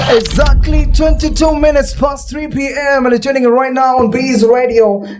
Exactly 22 minutes past 3 p.m. and you're tuning in right now on Baze Radio.co.ke.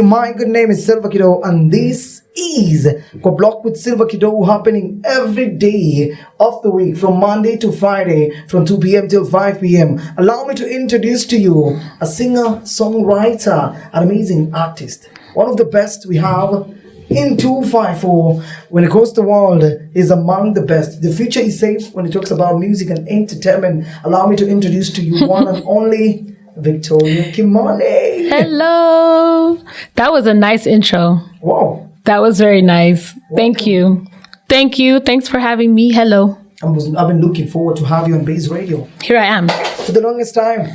My good name is Silva Kiddo and this is Block with Silva Kiddo, happening every day of the week from Monday to Friday from 2 p.m. till 5 p.m. Allow me to introduce to you a singer, songwriter, an amazing artist. One of the best we have in 254 when it goes to the world is among the best. The future is safe when it talks about music and entertainment. Allow me to introduce to you one and only Victoria Kimani. Hello. That was a nice intro. Wow. That was very nice. Thank you. Thank you. Thanks for having me. Hello. I've been looking forward to have you on Baze Radio. Here I am. For the longest time.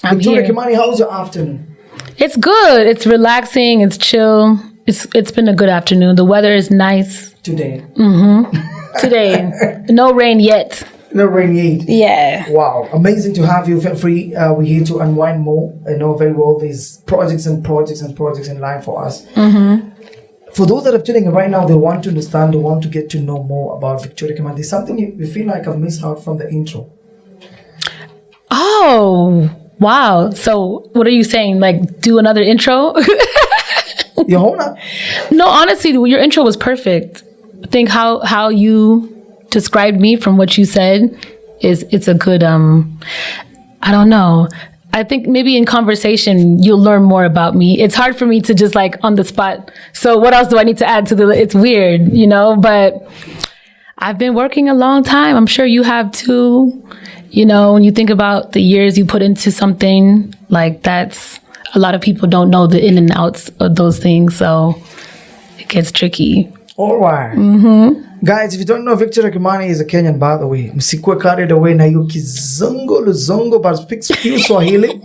I'm Victoria here. Kimani, how's your afternoon? It's good. It's relaxing. It's chill. It's been a good afternoon. The weather is nice. Today. Today. No rain yet. No rain yet. Yeah. Wow. Amazing to have you. Feel free. We're here to unwind more. I know very well there's projects in line for us. For those that are tuning in right now, they want to understand, they want to get to know more about Victoria Kimani. There's something you feel like I've missed out from the intro. Oh, wow. So what are you saying? Like do another intro? Your Honor. No, honestly, your intro was perfect. I think how you described me from what you said it's a good I don't know. I think maybe in conversation you'll learn more about me. It's hard for me to just like on the spot. So what else do I need to add to it's weird, you know, but I've been working a long time. I'm sure you have too. You know, when you think about the years you put into something, like that's a lot of people don't know the in and outs of those things, so it gets tricky. All right. Guys, if you don't know, Victoria Kimani is a Kenyan, by the way. Msikwe carried away na hiyo kizungu luzungu, but speaks few Swahili.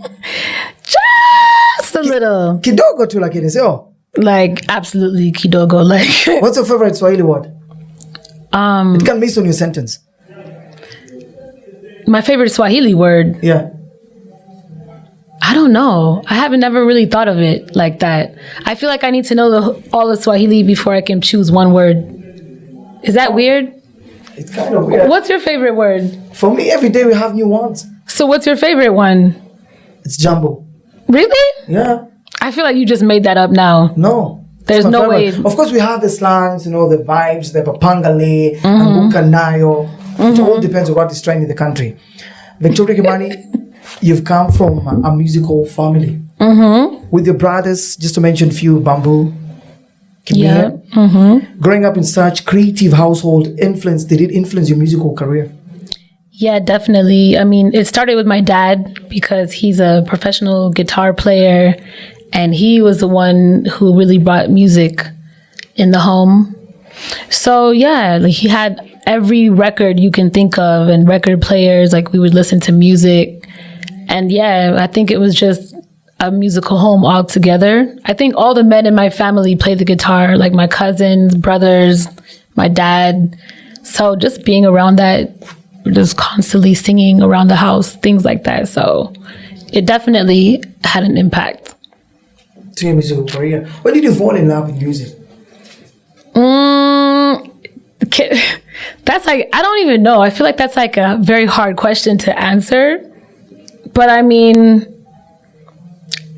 Just a little. Kidogo tu lakini, sio? Like, absolutely kidogo. Like, what's your favorite Swahili word? It can miss on your sentence. My favorite Swahili word? Yeah. I don't know. I haven't never really thought of it like that. I feel like I need to know all the Swahili before I can choose one word. Is that weird? It's kind of weird. What's your favorite word? For me, every day we have new ones. So what's your favorite one? It's jumbo. Really? Yeah. I feel like you just made that up now. No. There's no way. Of course, we have the slangs, you know, the vibes, the papangale, and bukanayo. It all depends on what is trending in the country. Victoria Kimani, you've come from a musical family. With your brothers, just to mention a few, Bamboo, Kimia. Yeah. Growing up in such creative household, did it influence your musical career? Yeah, definitely. I mean, it started with my dad because he's a professional guitar player and he was the one who really brought music in the home. So yeah, like he had every record you can think of and record players, like we would listen to music. And yeah, I think it was just a musical home altogether. I think all the men in my family play the guitar, like my cousins, brothers, my dad. So just being around that, we're just constantly singing around the house, things like that. So it definitely had an impact. To your musical career. When did you fall in love with music? That's like, I don't even know. I feel like that's like a very hard question to answer. But I mean,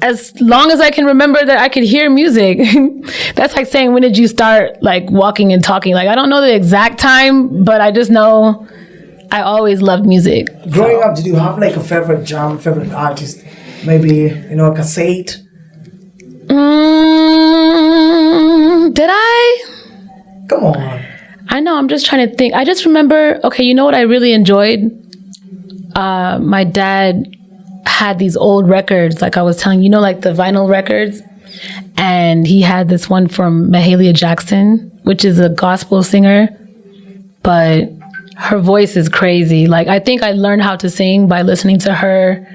as long as I can remember that I could hear music, that's like saying, when did you start like walking and talking? Like, I don't know the exact time, but I just know I always loved music. Growing up, did you have like a favorite genre, favorite artist? Maybe, you know, a cassette? Did I? Come on. I know, I'm just trying to think. I just remember, okay, you know what I really enjoyed? My dad had these old records, like I was telling you, know, like the vinyl records. And he had this one from Mahalia Jackson, which is a gospel singer. But her voice is crazy. Like, I think I learned how to sing by listening to her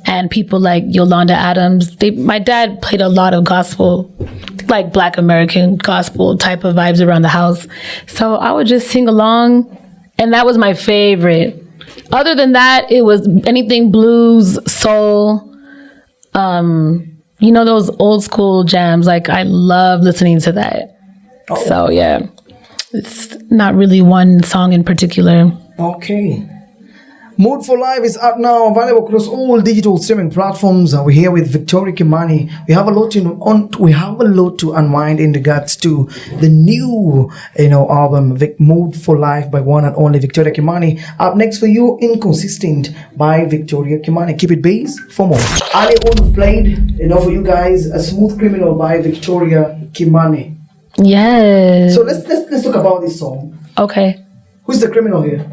and people like Yolanda Adams. My dad played a lot of gospel, like Black American gospel type of vibes around the house. So I would just sing along, and that was my favorite. Other than that, it was anything blues, soul, you know, those old school jams. Like, I love listening to that. Oh. So yeah, it's not really one song in particular. Okay. Mood for Life is out now, available across all digital streaming platforms. We're here with Victoria Kimani. We have a lot to unwind in regards to the new, album Mood for Life by one and only Victoria Kimani. Up next for you, Inconsistent by Victoria Kimani. Keep it Baze for more. Ali on played, for you guys, A Smooth Criminal by Victoria Kimani. Yes. So let's talk about this song. Okay. Who's the criminal here?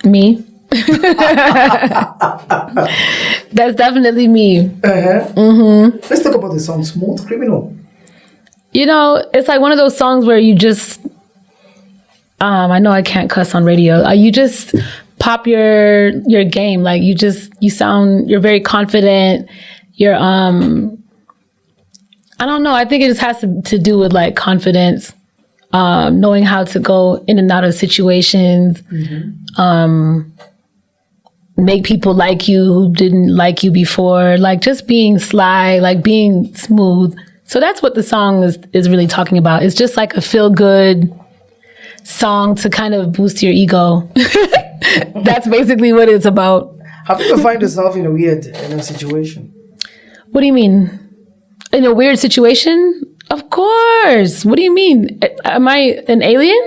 Me. That's definitely me. Let's talk about the song Smooth Criminal. It's like one of those songs where you just I know I can't cuss on radio. You just pop your game. Like you're very confident. You're I don't know. I think it just has to do with like confidence, knowing how to go in and out of situations, make people like you who didn't like you before, like just being sly, like being smooth. So that's what the song is really talking about. It's just like a feel good song to kind of boost your ego. That's basically what it's about. Have you ever find yourself in a weird situation? What do you mean? In a weird situation? Of course. What do you mean? Am I an alien?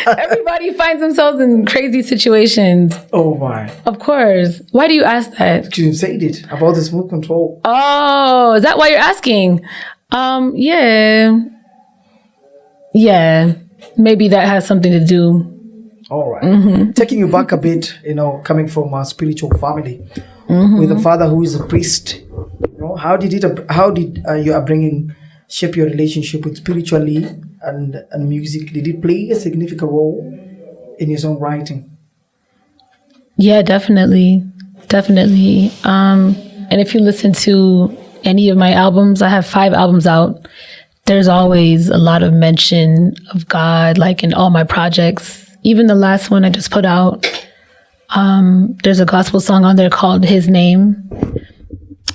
Everybody finds themselves in crazy situations. Oh my. Of course. Why do you ask that? You said it about the smooth control. Oh, is that why you're asking? Yeah. Yeah. Maybe that has something to do. All right. Taking you back a bit, coming from a spiritual family with a father who is a priest. How did your upbringing shape your relationship with spiritually and music? Did it play a significant role in your songwriting? Yeah, definitely. And if you listen to any of my albums, I have 5 albums out. There's always a lot of mention of God, like in all my projects. Even the last one I just put out, there's a gospel song on there called His Name.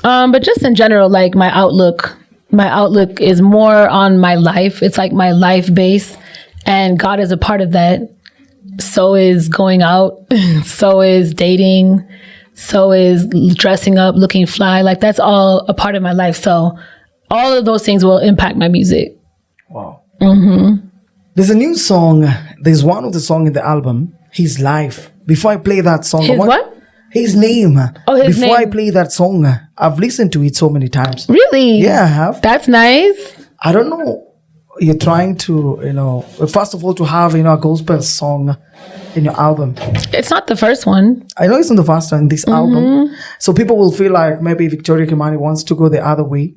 But just in general, like my outlook is more on my life. It's like my life base, and God is a part of that. So is going out, so is dating, so is dressing up, looking fly. Like that's all a part of my life. So all of those things will impact my music. Wow. There's a new song. There's one of the song in the album, His Life. Before I play that song, His Name. Oh, His Before Name. I play that song, I've listened to it so many times. Really? Yeah, I have. That's nice. I don't know. You're trying to, first of all, to have, a gospel song in your album. It's not the first one. I know it's not the first one, this album. So people will feel like maybe Victoria Kimani wants to go the other way,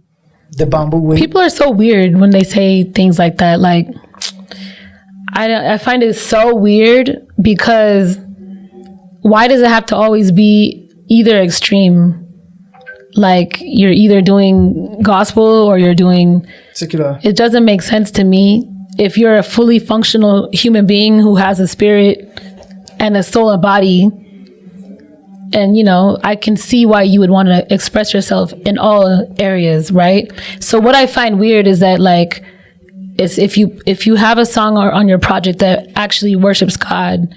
the bamboo way. People are so weird when they say things like that. Like, I find it so weird because why does it have to always be either extreme? Like you're either doing gospel or you're doing secular. It doesn't make sense to me. If you're a fully functional human being who has a spirit and a soul and body, and I can see why you would want to express yourself in all areas, right? So what I find weird is that like is if you have a song on your project that actually worships God,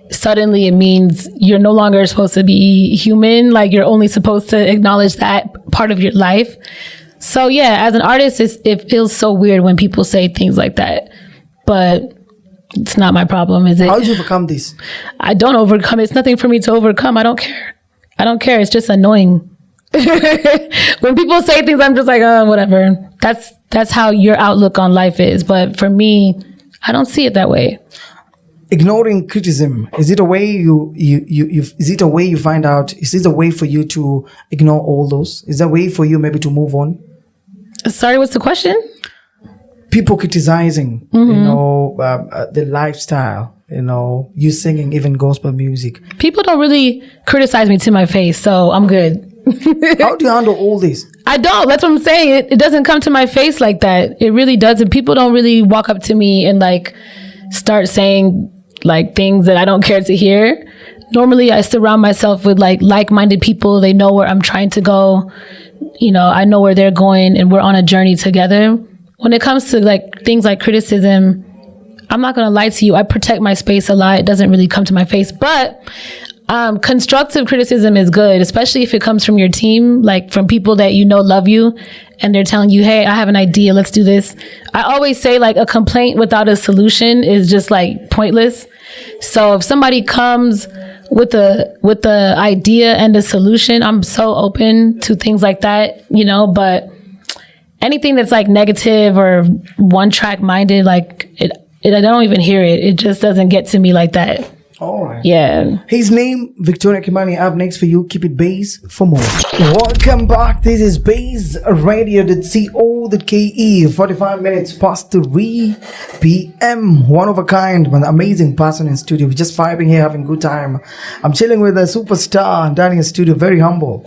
suddenly it means you're no longer supposed to be human. Like you're only supposed to acknowledge that part of your life. So yeah, as an artist, it feels so weird when people say things like that, but it's not my problem, is it? How did you overcome this? I don't overcome it. It's nothing for me to overcome. I don't care. It's just annoying. When people say things, I'm just like, oh, whatever. That's how your outlook on life is. But for me, I don't see it that way. Ignoring criticism, is it a way is it a way you find out? Is it a way for you to ignore all those? Is there a way for you maybe to move on? Sorry, what's the question? People criticizing, the lifestyle, you singing even gospel music. People don't really criticize me to my face, so I'm good. How do you handle all this? I don't. That's what I'm saying. It doesn't come to my face like that. It really doesn't. People don't really walk up to me and like start saying like things that I don't care to hear. Normally, I surround myself with like-minded people. They know where I'm trying to go. I know where they're going, and we're on a journey together. When it comes to like things like criticism, I'm not going to lie to you. I protect my space a lot. It doesn't really come to my face, but Constructive criticism is good, especially if it comes from your team, like from people that you know love you, and they're telling you, "Hey, I have an idea. Let's do this." I always say, like, a complaint without a solution is just like pointless. So if somebody comes with the idea and the solution, I'm so open to things like that, you know. But anything that's like negative or one track minded, like I don't even hear it. It just doesn't get to me like that. All right. Yeah. His name, Victoria Kimani. Up next for you. Keep it Baze for more. Welcome back. This is Baze Radio.co.ke. 45 minutes past 3 p.m. One of a kind, an amazing person in studio. We're just vibing here, having a good time. I'm chilling with a superstar down in studio. Very humble.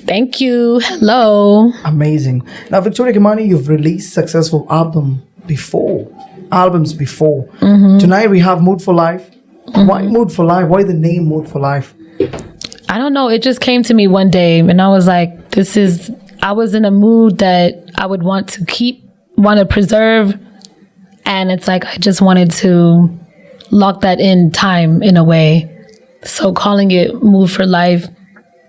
Thank you. Hello. Amazing. Now, Victoria Kimani, you've released successful albums before. Tonight we have Mood for Life. Why Mood for Life? Why the name Mood for Life? I don't know. It just came to me one day and I was like, I was in a mood that I would want to preserve. And it's like, I just wanted to lock that in time in a way. So calling it Mood for Life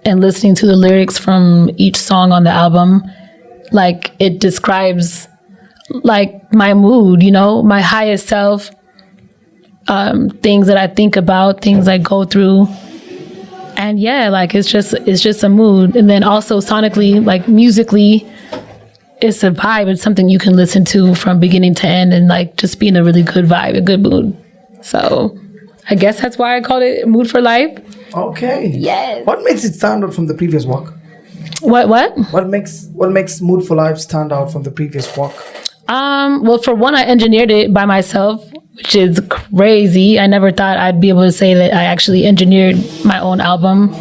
and listening to the lyrics from each song on the album, like it describes like my mood, you know, my highest self, things that I think about, things I go through. And yeah, like it's just a mood. And then also sonically, like musically, it's a vibe. It's something you can listen to from beginning to end and like just be in a really good vibe, a good mood. So I guess that's why I called it Mood for Life. Okay. Yes. What makes it stand out from the previous work? What? What makes Mood for Life stand out from the previous work? Well, for one, I engineered it by myself, which is crazy. I never thought I'd be able to say that I actually engineered my own album.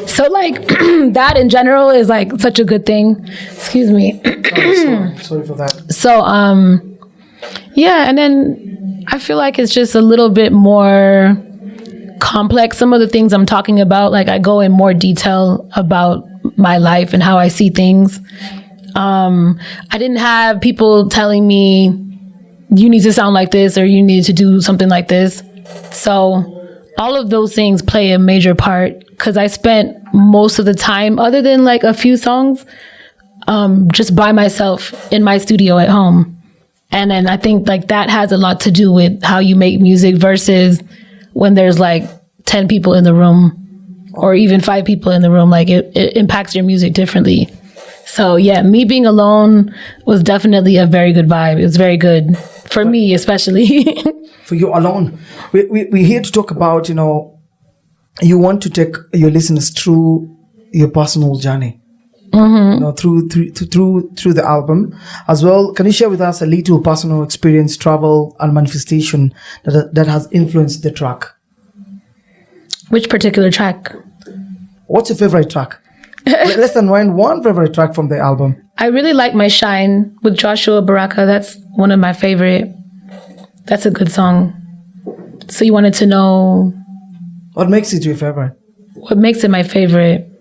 So like that in general is like such a good thing. Excuse me. Sorry for that. So, yeah. And then I feel like it's just a little bit more complex. Some of the things I'm talking about, like I go in more detail about my life and how I see things. I didn't have people telling me you need to sound like this or you need to do something like this. So all of those things play a major part because I spent most of the time, other than like a few songs, just by myself in my studio at home. And then I think like that has a lot to do with how you make music versus when there's like 10 people in the room or even 5 people in the room. Like it impacts your music differently. So yeah, me being alone was definitely a very good vibe. It was very good for me, especially. For you alone, we're here to talk about, you know, you want to take your listeners through your personal journey, you know, through the album as well. Can you share with us a little personal experience, travel, and manifestation that has influenced the track? Which particular track? What's your favorite track? Let's unwind one favorite track from the album. I really like My Shine with Joshua Baraka. That's one of my favorite. That's a good song. So you wanted to know What makes it your favorite? what makes it my favorite?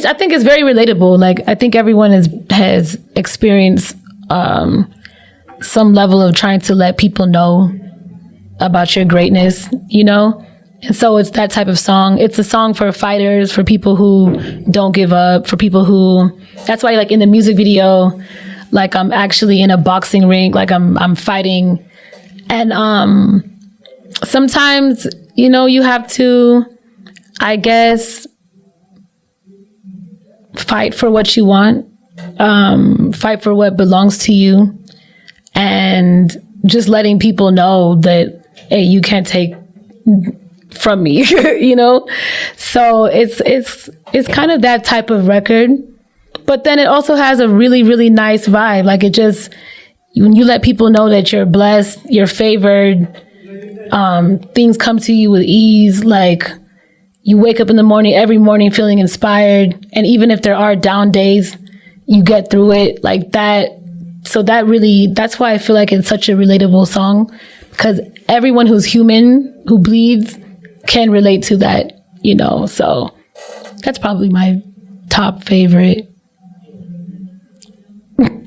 I think it's very relatable. Like I think everyone has experienced some level of trying to let people know about your greatness, you know? And so it's that type of song. It's a song for fighters, for people who don't give up, for people who, that's why like in the music video, like I'm actually in a boxing ring, like I'm fighting. And sometimes, you know, you have to, I guess, fight for what you want, fight for what belongs to you, and just letting people know that, hey, you can't take from me, you know? So it's kind of that type of record, but then it also has a really, really nice vibe. Like it just, when you let people know that you're blessed, you're favored, things come to you with ease. Like you wake up in the morning, every morning feeling inspired. And even if there are down days, you get through it like that. So that's why I feel like it's such a relatable song, because everyone who's human, who bleeds, can relate to that, you know. So that's probably my top favorite.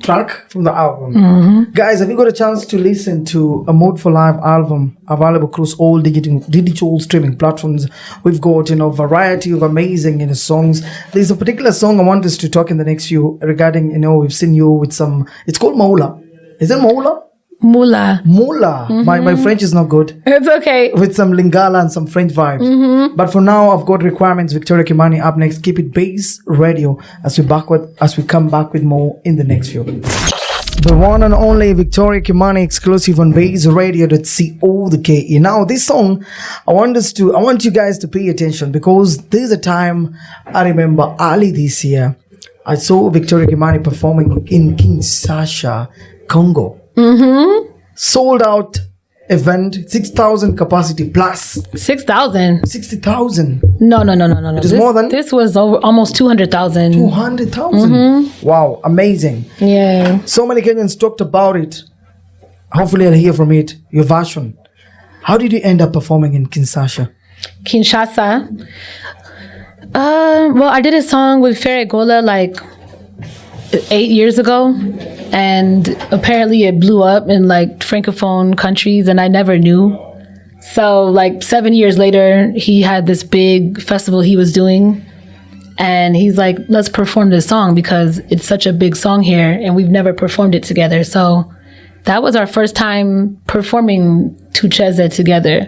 track from the album. Guys, have you got a chance to listen to a Mode for Live album available across all digital streaming platforms? We've got, variety of amazing, songs. There's a particular song I want us to talk in the next few regarding, we've seen you with some, it's called Mola. Is it Mola? Mula. Mola. My French is not good. It's okay. With some Lingala and some French vibes. But for now, I've got Requirements, Victoria Kimani up next. Keep it Baze Radio as we come back with more in the next few. The one and only Victoria Kimani exclusive on BazeRadio.co.ke. Now, this song, I want you guys to pay attention because there's a time I remember early this year, I saw Victoria Kimani performing in Kinshasa, Congo. Sold out event, 6,000 capacity plus. 6,000? 60,000. No. It is more than? This was almost 200,000. 200,000. Wow, amazing. Yeah. So many Kenyans talked about it. Hopefully I'll hear from it, your version. How did you end up performing in Kinshasa? Well, I did a song with Ferregola like 8 years ago, and apparently it blew up in like francophone countries, and I never knew. So like 7 years later, he had this big festival he was doing, and he's like, let's perform this song because it's such a big song here and we've never performed it together. So that was our first time performing Tucheze together.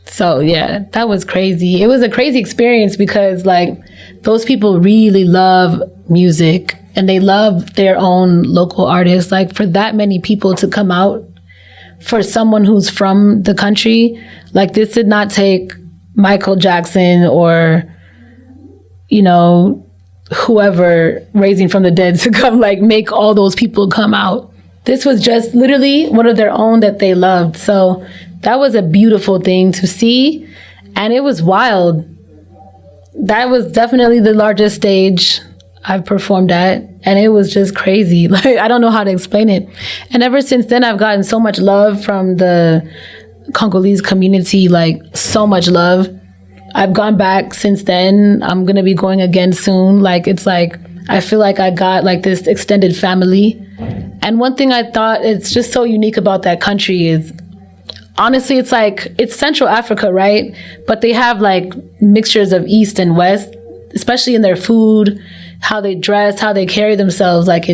So yeah, that was crazy. It was a crazy experience because like those people really love music and they love their own local artists. Like for that many people to come out for someone who's from the country, like this did not take Michael Jackson or, whoever raising from the dead to come like make all those people come out. This was just literally one of their own that they loved. So that was a beautiful thing to see. And it was wild. That was definitely the largest stage I've performed at. And it was just crazy. Like, I don't know how to explain it. And ever since then, I've gotten so much love from the Congolese community, like so much love. I've gone back since then. I'm going to be going again soon. Like, it's like, I feel like I got like this extended family. And one thing I thought it's just so unique about that country is, honestly, it's like, it's Central Africa, right? But they have like mixtures of East and West, especially in their food, how they dress, how they carry themselves. Like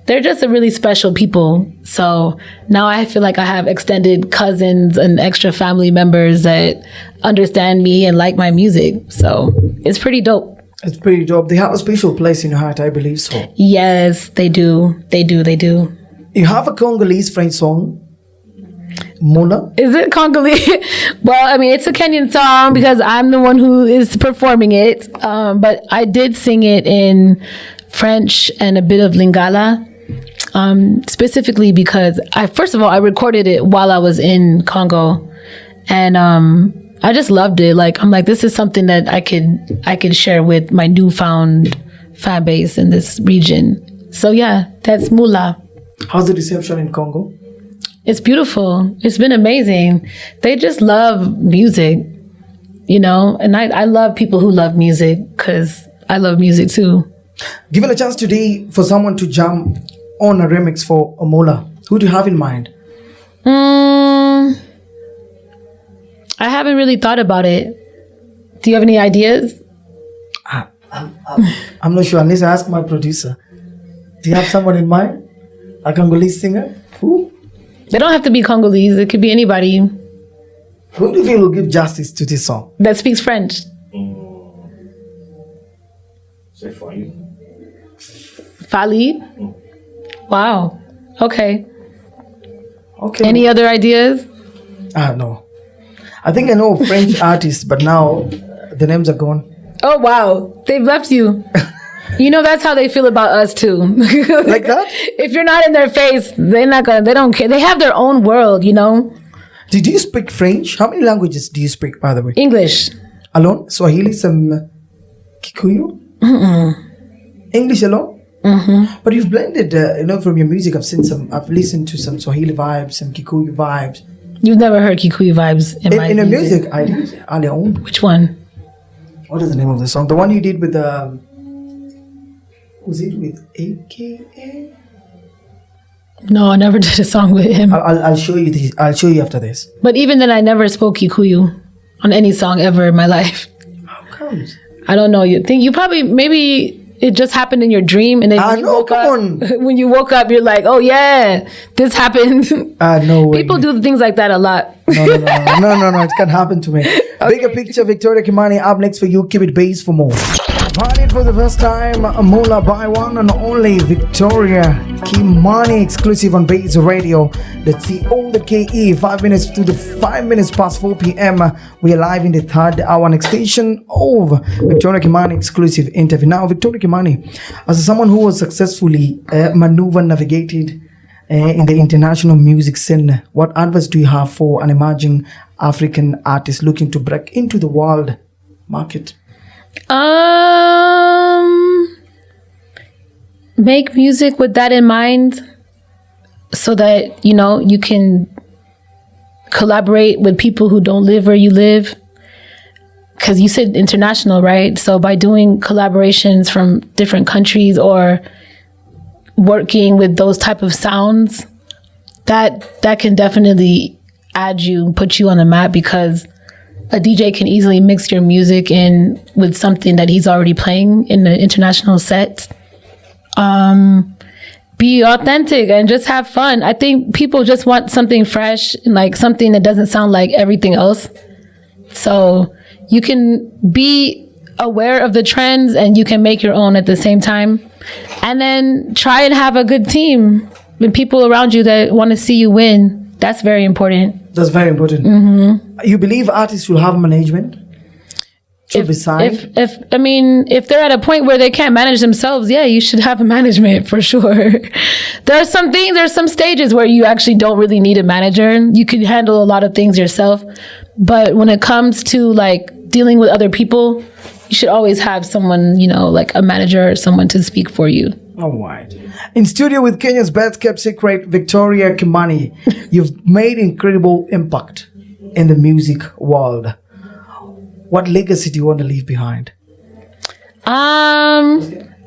they're just a really special people. So now I feel like I have extended cousins and extra family members that understand me and like my music. So it's pretty dope. It's pretty dope. They have a special place in your heart, I believe so. Yes, they do. They do. You have a Congolese French song, Mola? Is it Congolese? Well, I mean, it's a Kenyan song because I'm the one who is performing it. But I did sing it in French and a bit of Lingala, specifically because first of all, I recorded it while I was in Congo, and I just loved it. Like, I'm like, this is something that I could share with my newfound fan base in this region. So yeah, that's Mula. How's the reception in Congo? It's beautiful. It's been amazing. They just love music, and I love people who love music because I love music too. Given a chance today for someone to jump on a remix for Mola, who do you have in mind? I haven't really thought about it. Do you have any ideas? I'm not sure unless I ask my producer. Do you have someone in mind? A Congolese singer? Who? They don't have to be Congolese. It could be anybody. Who do you think will give justice to this song? That speaks French. Say Fali. Fali? Wow. Okay. Any Okay. other ideas? No. I think I know a French artist, but now the names are gone. Oh, wow. They've left you. That's how they feel about us too. Like that? If you're not in their face, they don't care. They have their own world, Did you speak French? How many languages do you speak, by the way? English. Alone? Swahili, some Kikuyu? English alone? But you've blended, from your music, I've listened to some Swahili vibes, some Kikuyu vibes. You've never heard Kikuyu vibes in my In your music, I did. Aleon. Which one? What is the name of the song? The one you did with was it with AKA? No, I never did a song with him. I'll show you this. I'll show you after this. But even then, I never spoke Kikuyu on any song ever in my life. How comes? I don't know. You think you probably maybe it just happened in your dream, and then when you no, woke come up, on. when you woke up, you're like, oh yeah, this happened. No way. People do things like that a lot. No, it can't happen to me. Bigger picture, Victoria Kimani up next for you. Keep it Baze for more. Find it for the first time, Mola by one and only Victoria Kimani exclusive on Baze Radio. That's the old KE. 5 minutes to the 5 minutes past 4 p.m. We are live in the third hour next station of Victoria Kimani exclusive interview. Now, Victoria Kimani, as someone who was successfully navigated in the international music scene, what advice do you have for an emerging African artist looking to break into the world market? Make music with that in mind, so that you can collaborate with people who don't live where you live. Because you said international, right? So by doing collaborations from different countries or working with those type of sounds, that can definitely put you on the map, because a DJ can easily mix your music in with something that he's already playing in the international set. Be authentic and just have fun. I think people just want something fresh and like something that doesn't sound like everything else. So you can be aware of the trends and you can make your own at the same time. And then try and have a good team with people around you that want to see you win. That's very important. That's very important. Mm-hmm. You believe artists will have management? If they're at a point where they can't manage themselves, yeah, you should have a management for sure. There's some stages where you actually don't really need a manager. You can handle a lot of things yourself. But when it comes to like dealing with other people, you should always have someone, like a manager or someone to speak for you. All right. In studio with Kenya's best kept secret, Victoria Kimani, you've made incredible impact in the music world. What legacy do you want to leave behind?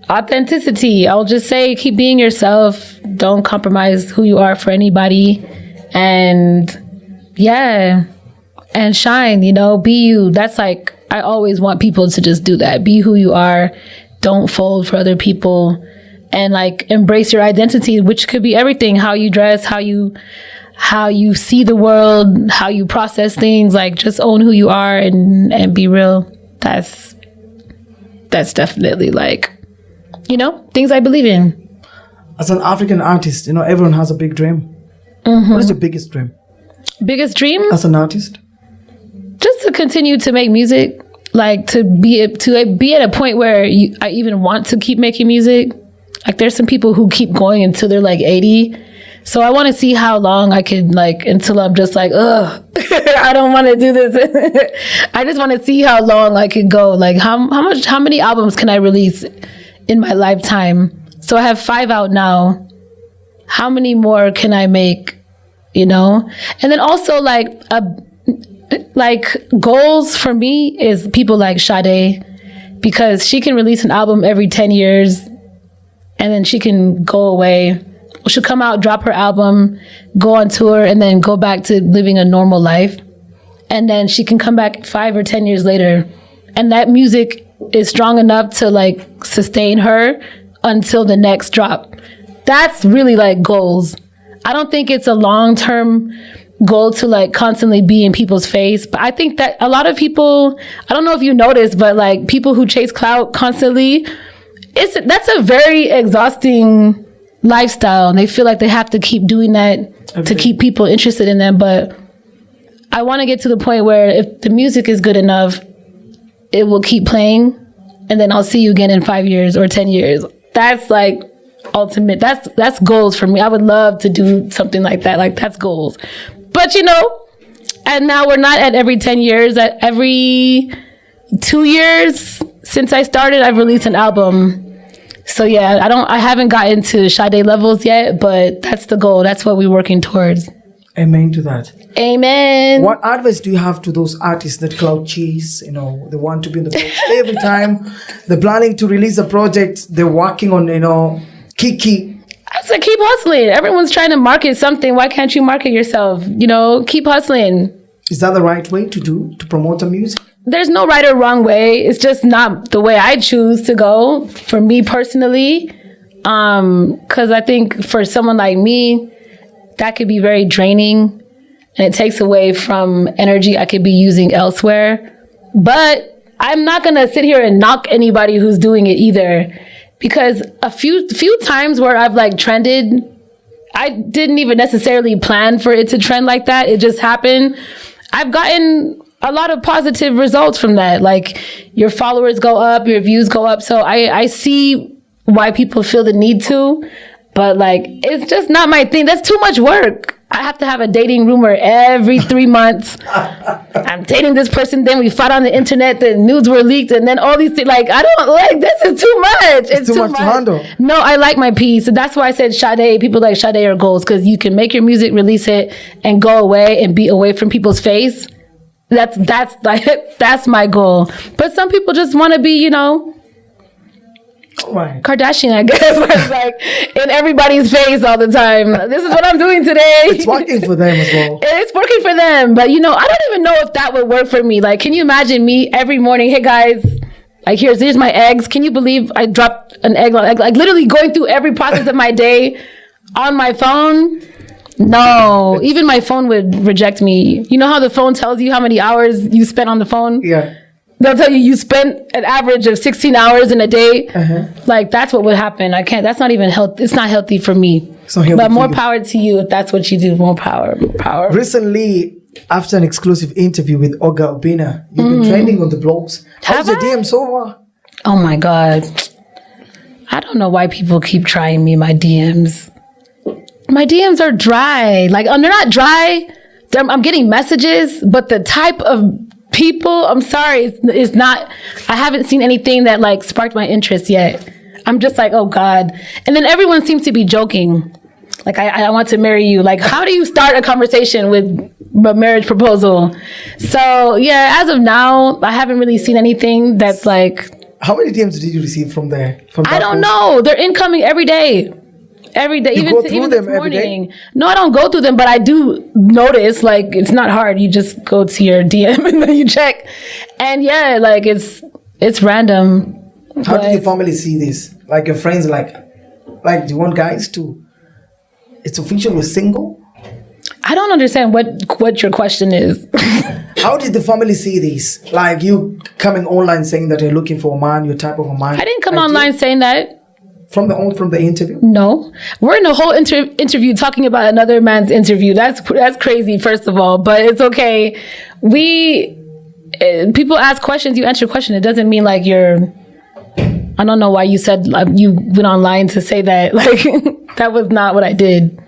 Authenticity. I'll just say keep being yourself. Don't compromise who you are for anybody. And shine, be you. That's like, I always want people to just do that. Be who you are. Don't fold for other people. And like embrace your identity, which could be everything: how you dress, how you see the world, how you process things. Like just own who you are and be real. That's definitely like, things I believe in. As an African artist, everyone has a big dream. Mm-hmm. What is your biggest dream? Biggest dream? As an artist? Just to continue to make music. Like to be at a point where I even want to keep making music. Like there's some people who keep going until they're like 80. So I want to see how long I could until I'm just like, ugh, I don't want to do this. I just want to see how long I could go. Like how many albums can I release in my lifetime? So I have 5 out now. How many more can I make? And then also goals for me is people like Sade, because she can release an album every 10 years. And then she can go away. She'll come out, drop her album, go on tour, and then go back to living a normal life. And then she can come back 5 or 10 years later. And that music is strong enough to sustain her until the next drop. That's really goals. I don't think it's a long-term goal to constantly be in people's face. But I think that a lot of people, I don't know if you noticed, but people who chase clout constantly, that's a very exhausting lifestyle. And they feel like they have to keep doing that to keep people interested in them. But I want to get to the point where if the music is good enough, it will keep playing. And then I'll see you again in 5 years or 10 years. That's ultimate. That's goals for me. I would love to do something like that. That's goals. But and now we're not at every 10 years. At every 2 years since I started, I've released an album. So yeah, I haven't gotten to Sade levels yet, but that's the goal. That's what we're working towards. Amen to that. Amen. What advice do you have to those artists that cloud chase? They want to be in the box every time. They're planning to release a project. They're working on, Kiki. I said, keep hustling. Everyone's trying to market something. Why can't you market yourself? You know, keep hustling. Is that the right way to promote the music? There's no right or wrong way. It's just not the way I choose to go for me personally. Because I think for someone like me, that could be very draining and it takes away from energy I could be using elsewhere. But I'm not going to sit here and knock anybody who's doing it either. Because a few times where I've like trended, I didn't even necessarily plan for it to trend like that. It just happened. I've gotten a lot of positive results from that. Like your followers go up, your views go up. So I see why people feel the need to, but like, it's just not my thing. That's too much work. I have to have a dating rumor every 3 months. I'm dating this person, then we fought on the internet, the nudes were leaked, and then all these things. Like, I don't like, this is too much. It's too much to handle. No, I like my peace. That's why I said Sade, people like Sade are goals, because you can make your music, release it, and go away and be away from people's face. That's like, that's my goal. But some people just want to be, you know, Right. Kardashian, I guess. Like in everybody's face all the time. This is what I'm doing today. It's working for them as well. It's working for them. But, you know, I don't even know if that would work for me. Like, can you imagine me every morning? Hey, guys, like, here's my eggs. Can you believe I dropped an egg? Like literally going through every process of my day on my phone? No. Even my phone would reject me. You know how the phone tells you how many hours you spent on the phone? Yeah. They'll tell you spent an average of 16 hours in a day. Like, that's what would happen. I can't, that's not even healthy. It's not healthy for me. But more power to you if that's what you do. More power. Recently, after an exclusive interview with Oga Obina, you've been trending on the blogs. How's your DM so far? Oh my God. I don't know why people keep trying me, my DMs. My DMs are dry. Like, they're not dry. I'm getting messages, but the type of people, I'm sorry, it's not, I haven't seen anything that like sparked my interest yet. I'm just like, oh God. And then everyone seems to be joking. Like, I want to marry you. Like, how do you start a conversation with a marriage proposal? So yeah, as of now, I haven't really seen anything that's like. How many DMs did you receive from there? I don't know. They're incoming every day. Every day, you go through them every day? No, I don't go through them, but I do notice. Like, it's not hard. You just go to your DM and then you check, and yeah, like it's random. How do your family see this? Like your friends, like do you want guys to? It's official. You're single. I don't understand what your question is. How did the family see this? Like you coming online saying that you're looking for a man, your type of a man. I didn't come online saying that. From the interview? No, we're in a whole interview talking about another man's interview. That's crazy, first of all, but it's okay. People ask questions, you answer questions. It doesn't mean like you're. I don't know why you said you went online to say that. Like that was not what I did.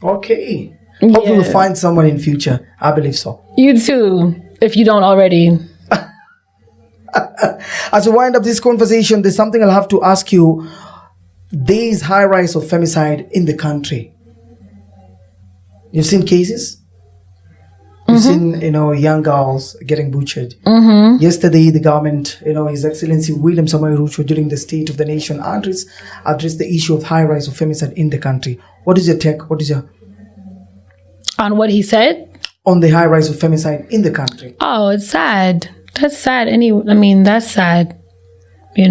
Okay. Hopefully we'll find someone in future. I believe so. You too, if you don't already. As we wind up this conversation, there's something I'll have to ask you. There is high rise of femicide in the country. You've seen cases? You've seen, young girls getting butchered. Yesterday, the government, His Excellency William Samoei Ruto, during the State of the Nation address, addressed the issue of high rise of femicide in the country. What is your take? What is your... On what he said? On the high rise of femicide in the country. Oh, it's sad. That's sad. That's sad. I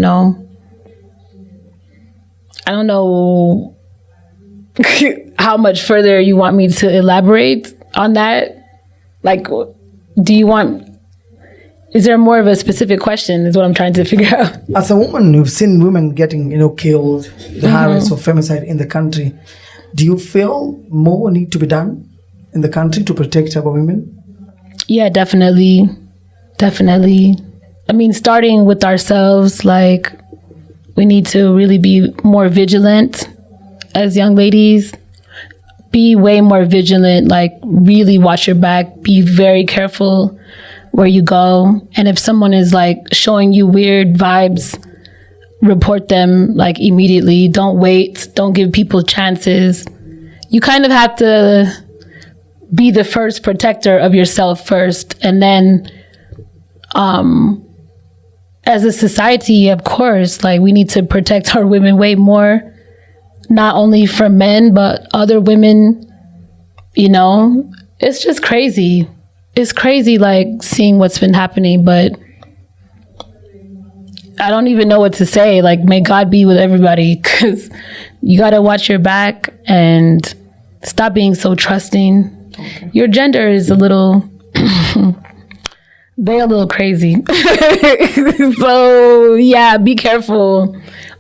don't know how much further you want me to elaborate on that. Like, is there more of a specific question is what I'm trying to figure out. As a woman, you've seen women getting, killed, the high rise of femicide in the country. Do you feel more need to be done in the country to protect our women? Yeah, definitely. Definitely. Starting with ourselves, like, we need to really be more vigilant as young ladies. Be way more vigilant, like, really watch your back. Be very careful where you go. And if someone is, like, showing you weird vibes, report them, like, immediately. Don't wait. Don't give people chances. You kind of have to be the first protector of yourself first, and then as a society, of course, like, we need to protect our women way more, not only for men, but other women, you know, it's just crazy. It's crazy, like, seeing what's been happening, but I don't even know what to say. Like, may God be with everybody, because you got to watch your back and stop being so trusting. Okay. Your gender is a little, they're a little crazy. So, yeah, be careful.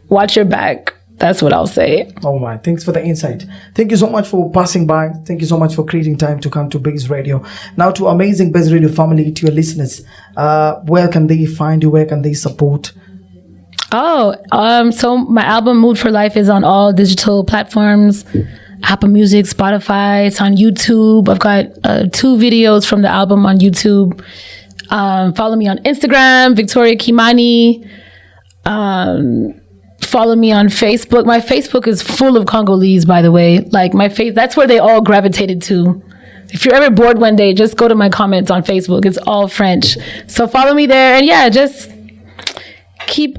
Watch your back. That's what I'll say. All right. Thanks for the insight. Thank you so much for passing by. Thank you so much for creating time to come to Baze Radio. Now to amazing Baze Radio family, to your listeners, where can they find you? Where can they support? So my album Mood for Life is on all digital platforms. Apple Music, Spotify. It's on YouTube. I've got 2 videos from the album on YouTube. Follow me on Instagram, Victoria Kimani. Follow me on Facebook. My Facebook is full of Congolese, by the way. Like, that's where they all gravitated to. If you're ever bored one day, just go to my comments on Facebook. It's all French. So follow me there. And yeah, just keep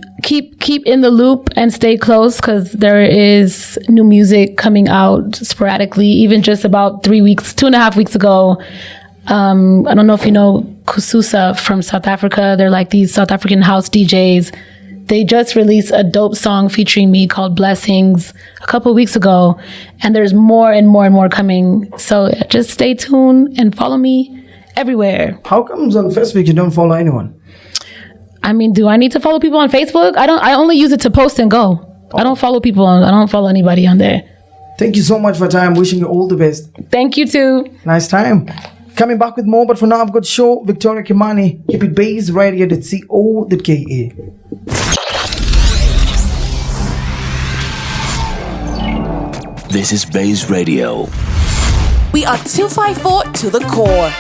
in the loop and stay close, because there is new music coming out sporadically. Even just about 2.5 weeks ago, I don't know if you know Kususa from South Africa. They're like these South African house DJs. They just released a dope song featuring me called Blessings a couple of weeks ago. And there's more and more and more coming. So just stay tuned and follow me everywhere. How comes on Facebook you don't follow anyone? I mean, do I need to follow people on Facebook? I only use it to post and go. I don't follow I don't follow anybody on there. Thank you so much for your time. Wishing you all the best. Thank you too. Nice time. Coming back with more, but for now I've got show Victoria Kimani. Keep it Baze Radio.co.ke. This is Baze Radio. We are 254 to the core.